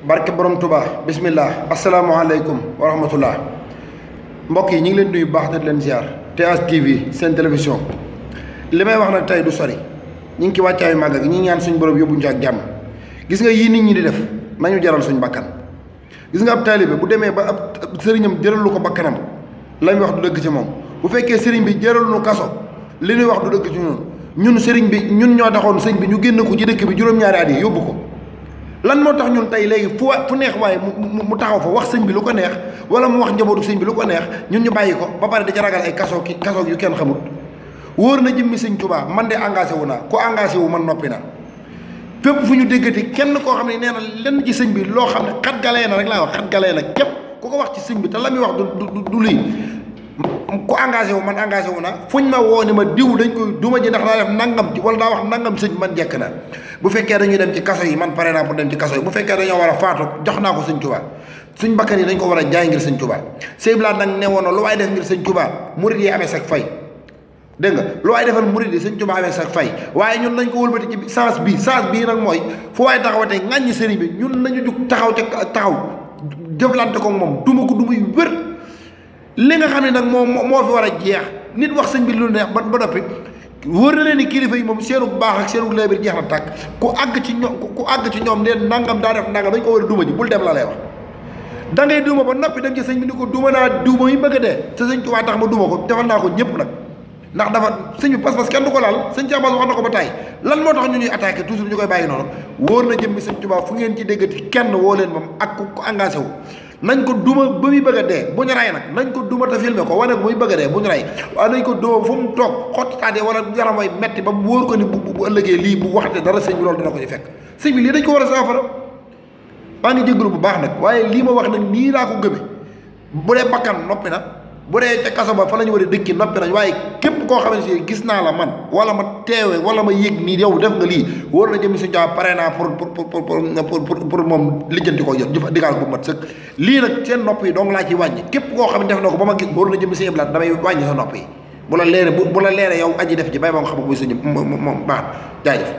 barke borom Touba bismillah asalaamaaleykum wa rahmatullah mbokk yi ñu ngi leen nuyu bu baax te di leen ziar TH TV seen télévision li may wax nag tey du sori ñu ngi ci wàccaayu màggal gi ñu ngi ñaan suñu borom yóbbuñu ci ak jàmm. gis nga yii nit ñi di def nañu jaral suñu bakkan gis nga ab taalibe bu demee ba ab sëriñam jëralu ko bakkanam la muy wax du dëgg ci moom bu fekkee sëriñ bi jëralu nu kaso li ñuy wax du dëgg ci ñun sëriñ bi ñun ñoo taxoon sëñ bi ñu génn ko ci dëkk bi juróom-ñaari at yi yóbbu ko. lan moo tax ñun tey léegi fu neex waaye mu taxaw fa wax sëñ bi lu ko neex wala mu wax njabootu sëñ bi lu ko neex ñun ñu bàyyi ko ba pare da ca ragal ay kaso yu kenn xamut wóor na jëmmi sëñ Tuubaa man de engagé wu naa ku engagé wu man noppi na fépp fu ñu déggati kenn koo xam ne nee na lenn ci sëñ bi loo xam ne xat galee na rek laa wax xat galee na képp ku ko wax ci sëñ bi te la muy wax du lii ku engagé wu man engagé wu naa fuñ ma woo ni ma diw dañ koy duma ji ndax daa def nangam ci wala daa wax nangam sëñ man jekk na bu fekkee dañuy dem ci kaso yi man pare naa pour dem ci kaso yi bu fekkee dañoo war a faatu jox naa ko sëñ Tuubaa suñ bakkan yi dañ ko war a jaay ngir sëñ Tuubaa sëñ Blaat nag ne woon na lu waay def ngir sëñ Tuubaa murid yi amee sag fay dégg nga lu waay defal murid yi sëñ Tuubaa amee sag fay waaye ñun nañ ko wëlbati ci sens bii nag mooy fu waay taxawatee ŋàññi sëriñ bi ñun nañu jug taxaw jëflante ko moom duma ko dumay wér li nga xam ne nag moo fi war a jeex nit wax sëñ bi lu neex ba noppi wóor na leen ni kilifa yi moom seenu baax ak seenu leebir jeex na tàkk ku àgg ci ñoom ne nangam daa def nangam dañ ko war a duma ji bul dem la lay wax da ngay duma ba noppi dem ci sëñ bi ni ko duma naa duma yi bëgg a dee te sëñ Tuubaa tax ma duma ko defal naa ko ñëpp nag ndax dafa sëñ bi pas-pas kenn du ko laal sëñ Tuubaa wax na ko ba tàyyi lan moo tax ñu ñuy attaqué toujours ñu koy bàyyi noonu wóor na jëm bi sëñ Tuubaa fu ngeen ci déggati kenn woo leen moom ak ku engagé wu nañ ko duma ba muy bëgg a dee bu ñu ray nag nañ ko duma te filmé ko wane ko muy bëgg a dee bu ñu ray waaye nañ ko duma fu mu toog xottitaatee wala yaram way metti ba mu wóor ko ni bu ëllëgee lii bu waxte dara sëñ bi loolu dana ko ci fekk sëñ bi lii dañ ko war a saafara maa ngi jégalu bu baax nag waaye lii ma wax nag nii laa ko gëme bu dee bakkan noppi na bu dee ca kaso ba fa la ñu war a dëkki noppi nañ waaye képp koo xam ne si gis naa la man wala ma teewe wala ma yëg nii yow def nga lii wóor na jëmi suñu jaa pare naa pour moom lijjanti ko jëf digaal bu mat sëkk lii nag seen nopp yi dong laa ci wàññi képp koo xam ne def na ko ba ma gis wóor na jëmi suñu blaat damay wàññi sa nopp yi bu la leere yow aji def ji bay moom xam nga muy suñu moom baax jaajëf